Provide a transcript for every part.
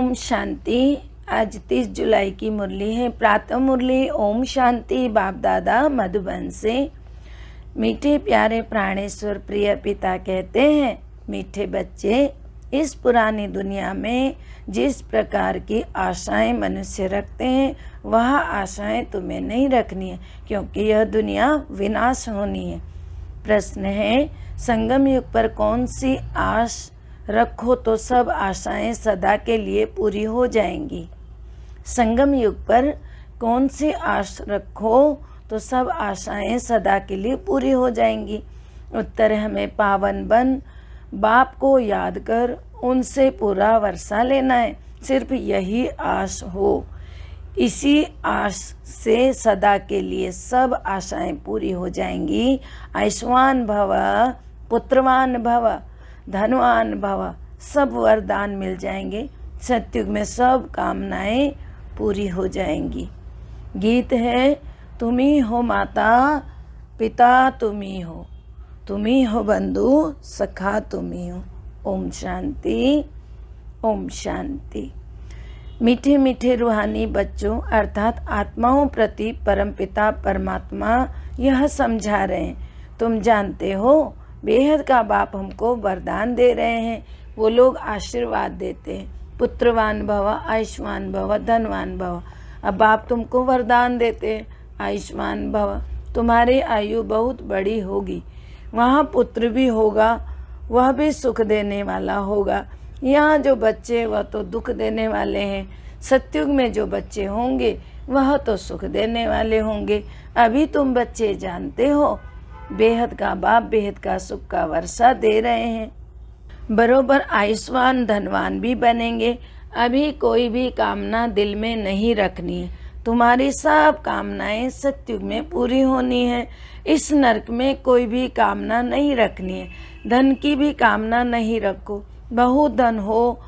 ओम शांति। आज 30 जुलाई की मुरली है। प्रातः मुरली ओम शांति बाप दादा मधुबन से। मीठे प्यारे प्राणेश्वर प्रिय पिता कहते हैं, मीठे बच्चे, इस पुरानी दुनिया में जिस प्रकार की आशाएं मनुष्य रखते हैं वह आशाएं तुम्हें नहीं रखनी है, क्योंकि यह दुनिया विनाश होनी है। प्रश्न है, संगम युग पर कौन सी आश रखो तो सब आशाएं सदा के लिए पूरी हो जाएंगी। संगम युग पर कौन सी आश रखो तो सब आशाएं सदा के लिए पूरी हो जाएंगी। उत्तर, हमें पावन बन बाप को याद कर उनसे पूरा वर्षा लेना है। सिर्फ यही आश हो, इसी आश से सदा के लिए सब आशाएं पूरी हो जाएंगी। आयुष्मान भव, पुत्रवान भव, धनवान भव, सब वरदान मिल जाएंगे। सतयुग में सब कामनाएं पूरी हो जाएंगी। गीत है, तुम ही हो माता पिता तुम ही हो, तुम ही हो बंधु सखा तुम ही हो। ओम शांति, ओम शांति। मीठे मीठे रूहानी बच्चों अर्थात आत्माओं प्रति परमपिता परमात्मा यह समझा रहे हैं, तुम जानते हो बेहद का बाप हमको वरदान दे रहे हैं। वो लोग आशीर्वाद देते हैं, पुत्रवान भव, आयुष्मान भव, धनवान भव। अब बाप तुमको वरदान देते हैं, आयुष्मान भव, तुम्हारी आयु बहुत बड़ी होगी, वहाँ पुत्र भी होगा, वह भी सुख देने वाला होगा। यहाँ जो बच्चे वह तो दुख देने वाले हैं, सतयुग में जो बच्चे होंगे वह तो सुख देने वाले होंगे। अभी तुम बच्चे जानते हो बेहद का बाप बेहद का सुख का वर्षा दे रहे हैं, बरोबर आयुष्मान धनवान भी बनेंगे। अभी कोई भी कामना दिल में नहीं रखनी है, तुम्हारी सब कामनाएं सतयुग में पूरी होनी है। इस नरक में कोई भी कामना नहीं रखनी है, धन की भी कामना नहीं रखो। बहुत धन हो,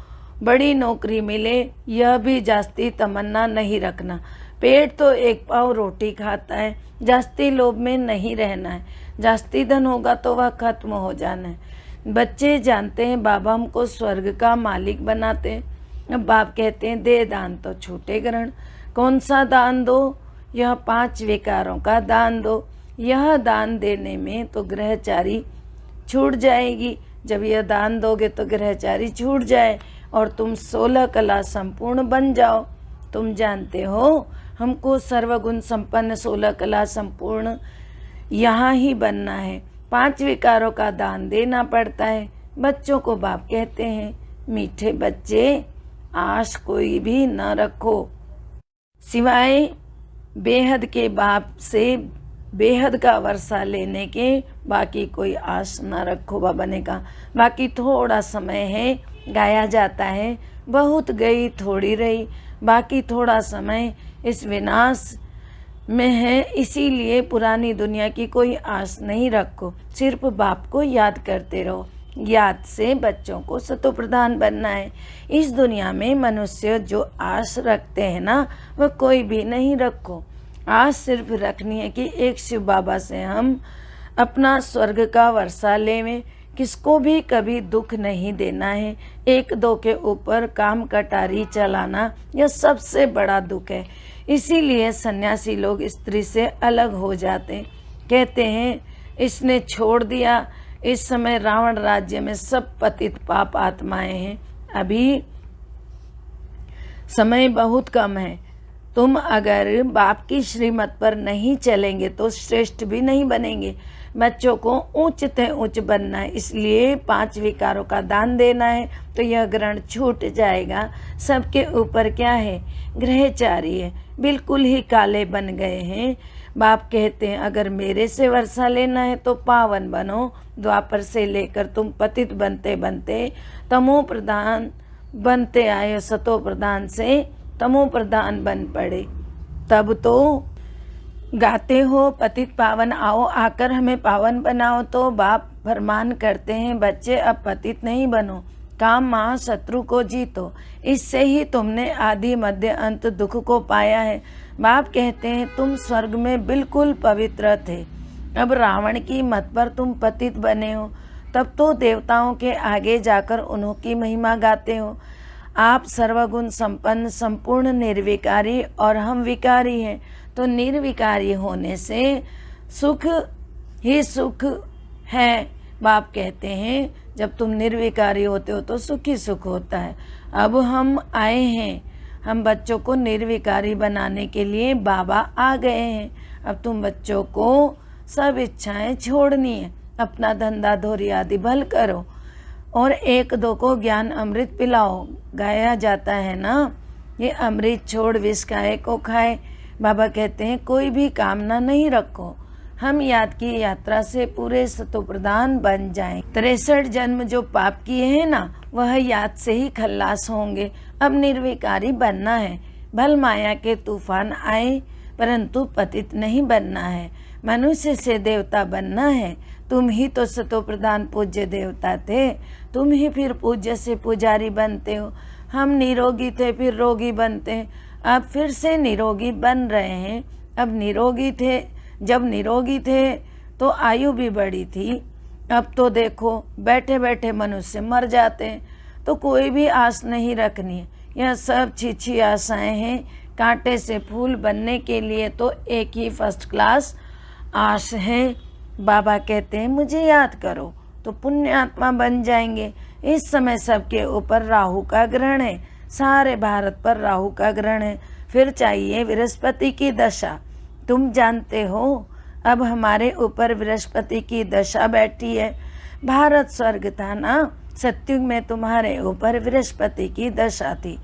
बड़ी नौकरी मिले, यह भी जास्ती तमन्ना नहीं रखना। पेट तो एक पाव रोटी खाता है, जास्ती लोभ में नहीं रहना है। जास्ती धन होगा तो वह खत्म हो जाना है। बच्चे जानते हैं बाबा हमको स्वर्ग का मालिक बनाते हैं। अब बाप कहते हैं दे दान तो छूटे ग्रहण। कौन सा दान दो? यह 5 विकारों का दान दो। यह दान देने में तो ग्रहचारी छूट जाएगी। जब यह दान दोगे तो ग्रहचारी छूट जाए और तुम 16 कला संपूर्ण बन जाओ। तुम जानते हो हमको सर्वगुण संपन्न 16 कला संपूर्ण यहाँ ही बनना है। 5 विकारों का दान देना पड़ता है। बच्चों को बाप कहते हैं, मीठे बच्चे, आश कोई भी न रखो सिवाय बेहद के बाप से बेहद का वर्षा लेने के। बाकी कोई आश न रखो, बाबा ने कहा। बाकी थोड़ा समय है, गाया जाता है, बहुत गई थोड़ी रही। बाकी थोड़ा समय इस विनाश में है, इसीलिए पुरानी दुनिया की कोई आस नहीं रखो, सिर्फ बाप को याद करते रहो। याद से बच्चों को सतो प्रधान बनना है। इस दुनिया में मनुष्य जो आस रखते हैं ना, वह कोई भी नहीं रखो। आस सिर्फ रखनी है कि एक शिव बाबा से हम अपना स्वर्ग का वर्षा लेवें। किसको भी कभी दुख नहीं देना है। एक दो के ऊपर काम कटारी चलाना यह सबसे बड़ा दुख है। इसीलिए सन्यासी लोग स्त्री से अलग हो जाते, कहते हैं इसने छोड़ दिया। इस समय रावण राज्य में सब पतित पाप आत्माएं हैं। अभी समय बहुत कम है। तुम अगर बाप की श्रीमत पर नहीं चलेंगे तो श्रेष्ठ भी नहीं बनेंगे। बच्चों को ऊंच ते ऊंच बनना है, इसलिए 5 विकारों का दान देना है, तो यह ग्रहण छूट जाएगा। सबके ऊपर क्या है? ग्रहचारी है, बिल्कुल ही काले बन गए हैं। बाप कहते हैं अगर मेरे से वर्षा लेना है तो पावन बनो। द्वापर से लेकर तुम पतित बनते बनते तमो प्रधान बनते आए, सतो प्रधान से तमो प्रधान बन पड़े। तब तो गाते हो पतित पावन आओ, आकर हमें पावन बनाओ। तो बाप फरमान करते हैं बच्चे अब पतित नहीं बनो, काम महा शत्रु को जीतो। इससे ही तुमने आदि मध्य अंत दुख को पाया है। बाप कहते हैं तुम स्वर्ग में बिल्कुल पवित्र थे, अब रावण की मत पर तुम पतित बने हो। तब तो देवताओं के आगे जाकर उन्हों की महिमा गाते हो। आप सर्वगुण संपन्न संपूर्ण निर्विकारी और हम विकारी हैं। तो निर्विकारी होने से सुख ही सुख है। बाप कहते हैं जब तुम निर्विकारी होते हो तो सुख ही सुख होता है। अब हम आए हैं, हम बच्चों को निर्विकारी बनाने के लिए बाबा आ गए हैं। अब तुम बच्चों को सब इच्छाएं छोड़नी है, अपना धंधा धोरी आदि भल करो और एक दो को ज्ञान अमृत पिलाओ। गाया जाता है ना, ये अमृत छोड़ विष खाए को खाए। बाबा कहते हैं कोई भी कामना नहीं रखो, हम याद की यात्रा से पूरे सतोप्रधान बन जाएं। 63 जन्म जो पाप किए हैं ना, वह याद से ही खल्लास होंगे। अब निर्विकारी बनना है। भल माया के तूफान आए परंतु पतित नहीं बनना है। मनुष्य से देवता बनना है। तुम ही तो सतोप्रधान पूज्य देवता थे, तुम ही फिर पूज्य से पुजारी बनते हो। हम निरोगी थे फिर रोगी बनते हैं, अब फिर से निरोगी बन रहे हैं। अब निरोगी थे, जब निरोगी थे तो आयु भी बड़ी थी। अब तो देखो बैठे बैठे मनुष्य मर जाते हैं। तो कोई भी आस नहीं रखनी है। यह सब छीछी आशाएं हैं। कांटे से फूल बनने के लिए तो एक ही फर्स्ट क्लास आश है। बाबा कहते हैं मुझे याद करो तो पुण्यात्मा बन जाएंगे। इस समय सबके ऊपर राहु का ग्रहण है, सारे भारत पर राहु का ग्रहण है। फिर चाहिए बृहस्पति की दशा। तुम जानते हो अब हमारे ऊपर बृहस्पति की दशा बैठी है। भारत स्वर्ग था ना, सतयुग में तुम्हारे ऊपर बृहस्पति की दशा थी।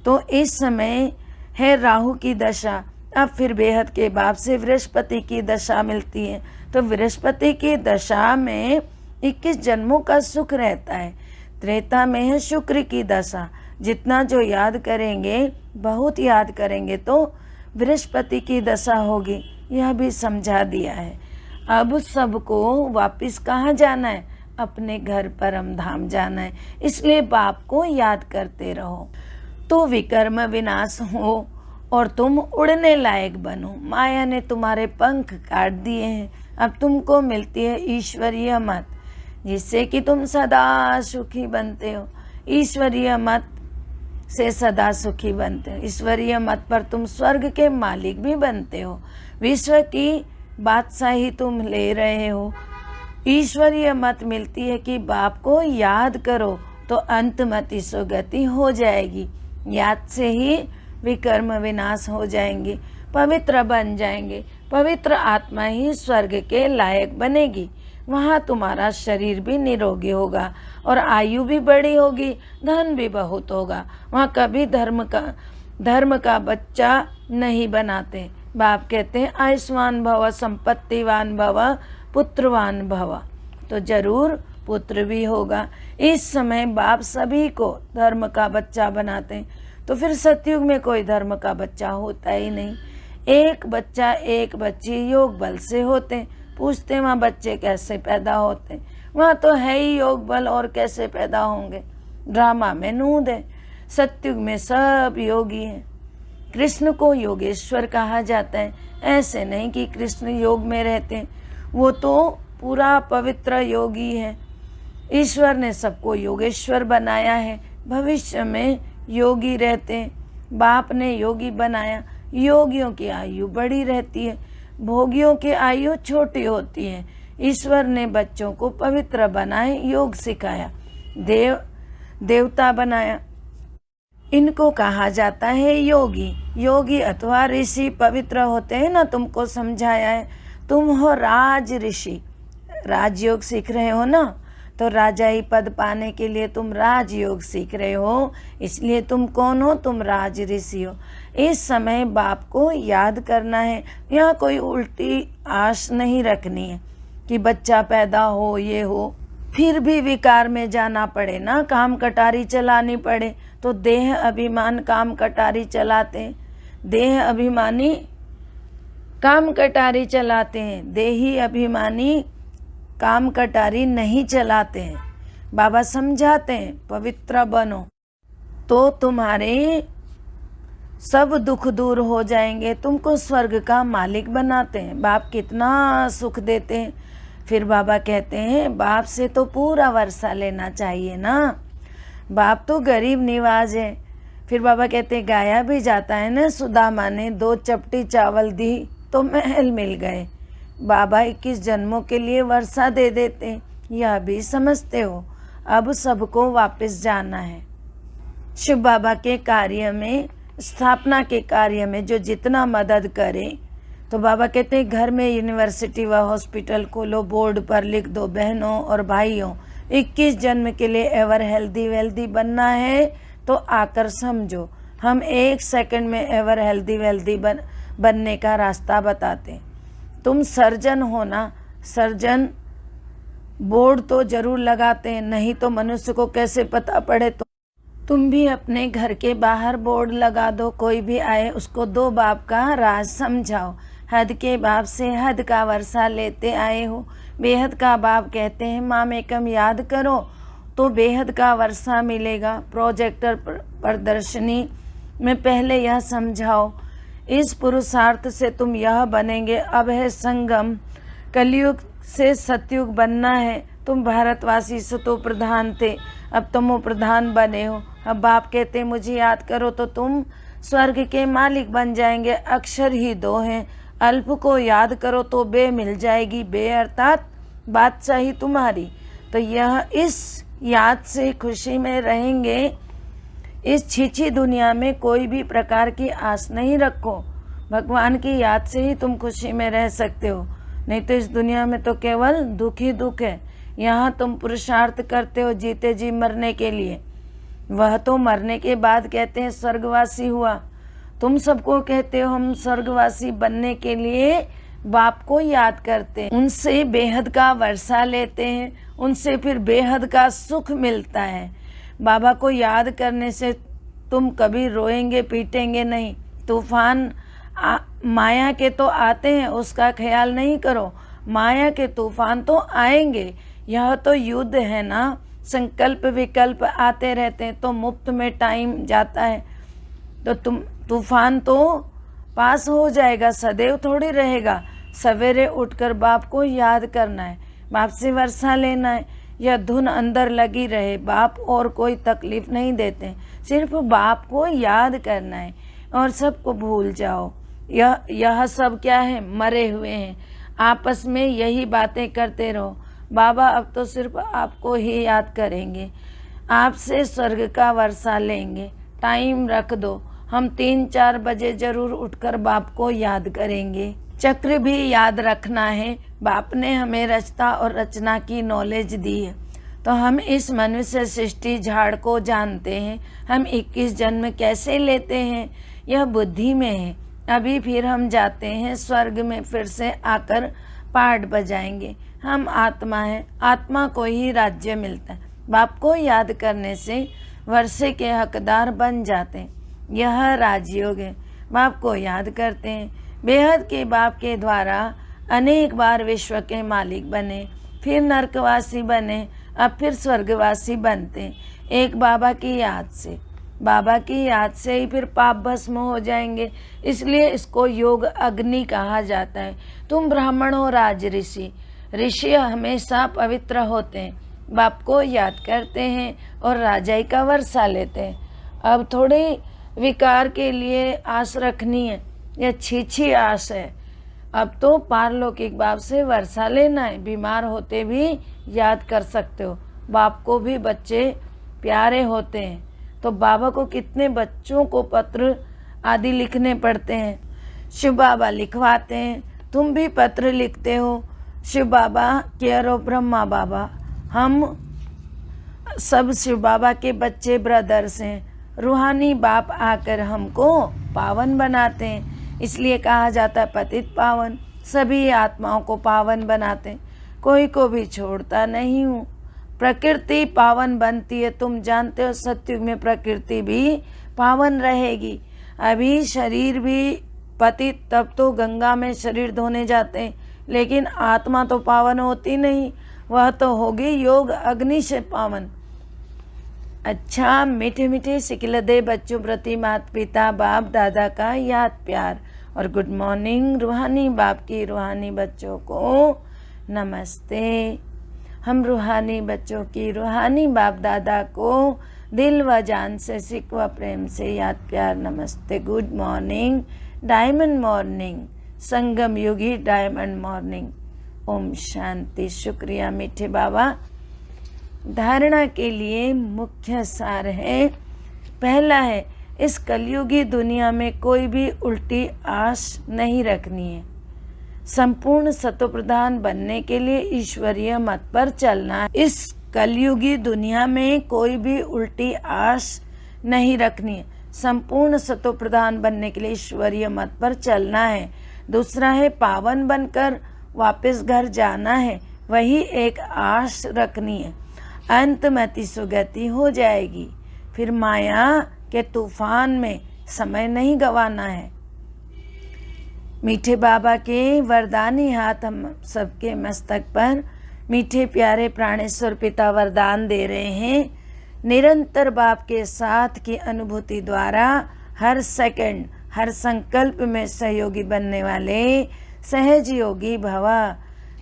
तो इस समय है राहु की दशा। अब फिर बेहद के बाप से बृहस्पति की दशा मिलती है। तो बृहस्पति की दशा में 21 जन्मों का सुख रहता है। त्रेता में है शुक्र की दशा। जितना जो याद करेंगे, बहुत याद करेंगे तो बृहस्पति की दशा होगी। यह भी समझा दिया है। अब सबको वापिस कहाँ जाना है? अपने घर परम धाम जाना है। इसलिए बाप को याद करते रहो तो विकर्म विनाश हो और तुम उड़ने लायक बनो। माया ने तुम्हारे पंख काट दिए हैं। अब तुमको मिलती है ईश्वरीय मत, जिससे कि तुम सदा सुखी बनते हो। ईश्वरीय मत से सदा सुखी बनते हो। ईश्वरीय मत पर तुम स्वर्ग के मालिक भी बनते हो। विश्व की बादशाही तुम ले रहे हो। ईश्वरीय मत मिलती है कि बाप को याद करो तो अंतमति सुगति हो जाएगी। याद से ही विकर्म विनाश हो जाएंगे, पवित्र बन जाएंगे। पवित्र आत्मा ही स्वर्ग के लायक बनेगी। वहाँ तुम्हारा शरीर भी निरोगी होगा और आयु भी बड़ी होगी, धन भी बहुत होगा। वहाँ कभी धर्म का बच्चा नहीं बनाते। बाप कहते हैं आयुष्मान भव, संपत्तिवान भव, पुत्रवान भव। तो जरूर पुत्र भी होगा। इस समय बाप सभी को धर्म का बच्चा बनाते हैं। तो फिर सतयुग में कोई धर्म का बच्चा होता ही नहीं। एक बच्चा एक बच्ची योग बल से होते। पूछते वहाँ बच्चे कैसे पैदा होते? वहाँ तो है ही योग बल, और कैसे पैदा होंगे? ड्रामा में नूद है। सतयुग में सब योगी हैं। कृष्ण को योगेश्वर कहा जाता है। ऐसे नहीं कि कृष्ण योग में रहते हैं, वो तो पूरा पवित्र योगी है। ईश्वर ने सबको योगेश्वर बनाया है। भविष्य में योगी रहते हैं। बाप ने योगी बनाया। योगियों की आयु बड़ी रहती है, भोगियों की आयु छोटी होती है। ईश्वर ने बच्चों को पवित्र बनाए, योग सिखाया, देवता बनाया। इनको कहा जाता है योगी। योगी अथवा ऋषि पवित्र होते हैं ना, तुमको समझाया है। तुम हो राज ऋषि, राजयोग सीख रहे हो ना, तो राजाई पद पाने के लिए तुम राजयोग सीख रहे हो। इसलिए तुम कौन हो? तुम राज ऋषि हो। इस समय बाप को याद करना है। यहाँ कोई उल्टी आश नहीं रखनी है कि बच्चा पैदा हो, ये हो, फिर भी विकार में जाना पड़े ना, काम कटारी चलानी पड़े। तो देह अभिमान काम कटारी चलाते हैं। देह अभिमानी काम कटारी चलाते हैं, देही अभिमानी काम कटारी नहीं चलाते हैं। बाबा समझाते हैं पवित्र बनो तो तुम्हारे सब दुख दूर हो जाएंगे। तुमको स्वर्ग का मालिक बनाते हैं। बाप कितना सुख देते हैं। फिर बाबा कहते हैं बाप से तो पूरा वर्षा लेना चाहिए ना। बाप तो गरीब निवाज है। फिर बाबा कहते गाया भी जाता है ना, सुदामा ने 2 चपटी चावल दी तो महल मिल गए। बाबा 21 जन्मों के लिए वर्षा दे देते, यह भी समझते हो। अब सबको वापस जाना है। शिव बाबा के कार्य में, स्थापना के कार्य में जो जितना मदद करे, तो बाबा कहते हैं घर में यूनिवर्सिटी व हॉस्पिटल खोलो, बोर्ड पर लिख दो, बहनों और भाइयों 21 जन्म के लिए एवर हेल्दी वेल्दी बनना है तो आकर समझो। हम 1 सेकंड में एवर हेल्दी वेल्दी बनने का रास्ता बताते। तुम सर्जन हो ना, सर्जन बोर्ड तो जरूर लगाते हैं, नहीं तो मनुष्य को कैसे पता पड़े। तुम भी अपने घर के बाहर बोर्ड लगा दो, कोई भी आए उसको 2 बाप का राज समझाओ। हद के बाप से हद का वर्षा लेते आए हो। बेहद का बाप कहते हैं माँ मेकम याद करो तो बेहद का वर्षा मिलेगा। प्रोजेक्टर प्रदर्शनी में पहले यह समझाओ, इस पुरुषार्थ से तुम यह बनेंगे। अब है संगम, कलयुग से सतयुग बनना है। तुम भारतवासी सतो प्रधान थे, अब तुम प्रधान बने हो। अब बाप कहते मुझे याद करो तो तुम स्वर्ग के मालिक बन जाएंगे। अक्षर ही 2 हैं, अल्प को याद करो तो बे मिल जाएगी। बे अर्थात बादशाही तुम्हारी। तो यह इस याद से खुशी में रहेंगे। इस छीछी दुनिया में कोई भी प्रकार की आस नहीं रखो। भगवान की याद से ही तुम खुशी में रह सकते हो, नहीं तो इस दुनिया में तो केवल दुख ही दुख है। यहाँ तुम पुरुषार्थ करते हो जीते जी मरने के लिए, वह तो मरने के बाद कहते हैं स्वर्गवासी हुआ। तुम सबको कहते हो हम स्वर्गवासी बनने के लिए बाप को याद करते हैं, उनसे बेहद का वर्षा लेते हैं, उनसे फिर बेहद का सुख मिलता है। बाबा को याद करने से तुम कभी रोएंगे पीटेंगे नहीं। तूफान माया के तो आते हैं, उसका ख्याल नहीं करो। माया के तूफान तो आएंगे, यह तो युद्ध है ना। संकल्प विकल्प आते रहते हैं तो मुफ्त में टाइम जाता है। तो तुम तूफान तो पास हो जाएगा, सदैव थोड़ी रहेगा। सवेरे उठकर बाप को याद करना है, बाप से वर्षा लेना है। यह धुन अंदर लगी रहे। बाप और कोई तकलीफ नहीं देते, सिर्फ बाप को याद करना है और सबको भूल जाओ। यह सब क्या है, मरे हुए हैं। आपस में यही बातें करते रहो। बाबा अब तो सिर्फ आपको ही याद करेंगे, आपसे स्वर्ग का वर्षा लेंगे। टाइम रख दो, हम 3-4 बजे जरूर उठकर बाप को याद करेंगे। चक्र भी याद रखना है। बाप ने हमें रचता और रचना की नॉलेज दी है, तो हम इस मनुष्य सृष्टि झाड़ को जानते हैं। हम 21 जन्म कैसे लेते हैं यह बुद्धि में है। अभी फिर हम जाते हैं स्वर्ग में, फिर से आकर पाठ बजाएंगे। हम आत्मा हैं, आत्मा को ही राज्य मिलता है। बाप को याद करने से वर्षे के हकदार बन जाते हैं। यह राजयोग है। बाप को याद करते हैं, बेहद के बाप के द्वारा अनेक बार विश्व के मालिक बने, फिर नरकवासी बने, अब फिर स्वर्गवासी बनते। एक बाबा की याद से, बाबा की याद से ही फिर पाप भस्म हो जाएंगे। इसलिए इसको योग अग्नि कहा जाता है। तुम ब्राह्मण हो राज ऋषि, ऋषि हमेशा पवित्र होते हैं, बाप को याद करते हैं और राजाई का वर्षा लेते हैं। अब थोड़ी विकार के लिए आस रखनी है, यह छीछी आस है। अब तो पारलौकिक बाप से वर्षा लेना है। बीमार होते भी याद कर सकते हो। बाप को भी बच्चे प्यारे होते हैं, तो बाबा को कितने बच्चों को पत्र आदि लिखने पड़ते हैं, शिव बाबा लिखवाते हैं। तुम भी पत्र लिखते हो, शिव बाबा केयर ऑफ ब्रह्मा बाबा। हम सब शिव बाबा के बच्चे ब्रदर्स हैं। रूहानी बाप आकर हमको पावन बनाते हैं, इसलिए कहा जाता है पतित पावन। सभी आत्माओं को पावन बनाते हैं, कोई को भी छोड़ता नहीं हूँ। प्रकृति पावन बनती है, तुम जानते हो सतयुग में प्रकृति भी पावन रहेगी। अभी शरीर भी पतित, तब तो गंगा में शरीर धोने जाते हैं, लेकिन आत्मा तो पावन होती नहीं, वह तो होगी योग अग्नि से पावन। अच्छा, मीठे मीठे सिखिल दे बच्चों प्रति माता पिता बाप दादा का याद प्यार और गुड मॉर्निंग। रूहानी बाप की रूहानी बच्चों को नमस्ते। हम रूहानी बच्चों की रूहानी बाप दादा को दिल व जान से, सिक व प्रेम से याद प्यार नमस्ते। गुड मॉर्निंग, डायमंड मॉर्निंग, संगम युगी डायमंड मॉर्निंग। ओम शांति। शुक्रिया मीठे बाबा। धारणा के लिए मुख्य सार है, पहला है, इस कलयुगी दुनिया में कोई भी उल्टी आश नहीं रखनी है। संपूर्ण सतोप्रधान बनने के लिए ईश्वरीय मत पर चलना है। इस कलयुगी दुनिया में कोई भी उल्टी आश नहीं रखनी है। संपूर्ण सतोप्रधान बनने के लिए ईश्वरीय मत पर चलना है। दूसरा है, पावन बनकर वापस घर जाना है, वही एक आश रखनी है। अंत में अति सुगति हो जाएगी। फिर माया के तूफान में समय नहीं गंवाना है। मीठे बाबा के वरदानी हाथ हम सबके मस्तक पर मीठे प्यारे प्राणेश्वर पिता वरदान दे रहे हैं। निरंतर बाप के साथ की अनुभूति द्वारा हर सेकंड, हर संकल्प में सहयोगी बनने वाले सहज योगी भव।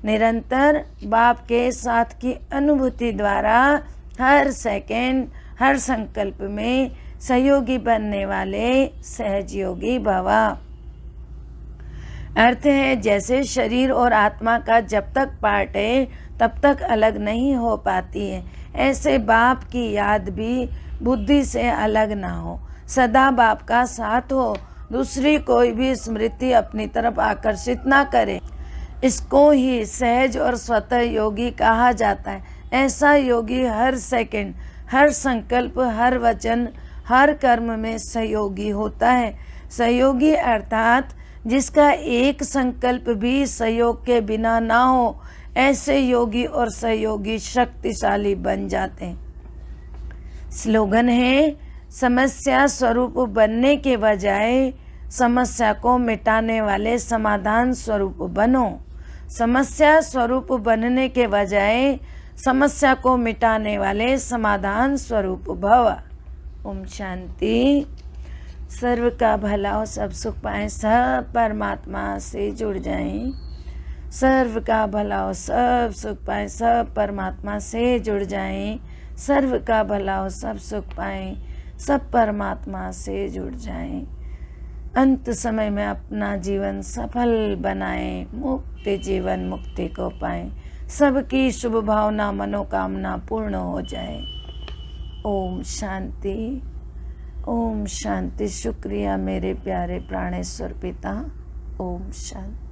निरंतर बाप के साथ की अनुभूति द्वारा हर सेकंड, हर संकल्प में सहयोगी बनने वाले सहज योगी भव। अर्थ है, जैसे शरीर और आत्मा का जब तक पार्ट है तब तक अलग नहीं हो पाती है, ऐसे बाप की याद भी बुद्धि से अलग ना हो। सदा बाप का साथ हो, दूसरी कोई भी स्मृति अपनी तरफ आकर्षित ना करे। इसको ही सहज और स्वतः योगी कहा जाता है। ऐसा योगी हर सेकंड, हर संकल्प, हर वचन, हर कर्म में सहयोगी होता है। सहयोगी अर्थात जिसका एक संकल्प भी सहयोग के बिना ना हो, ऐसे योगी और सहयोगी शक्तिशाली बन जाते हैं। स्लोगन है, समस्या स्वरूप बनने के बजाय समस्या को मिटाने वाले समाधान स्वरूप बनो। समस्या स्वरूप बनने के बजाय समस्या को मिटाने वाले समाधान स्वरूप भव। ओम शांति। सर्व का भला हो, सब सुख पाएं, सब परमात्मा से जुड़ जाएं। सर्व का भला हो, सब सुख पाएं, सब परमात्मा से जुड़ जाएं। सर्व का भला हो, सब सुख पाएं, सब परमात्मा से जुड़ जाएं। अंत समय में अपना जीवन सफल बनाएं, मुक्ति जीवन मुक्ति को पाएं। सबकी शुभ भावना मनोकामना पूर्ण हो जाए। ओम शांति, ओम शांति। शुक्रिया मेरे प्यारे प्राणेश्वर पिता। ओम शांति।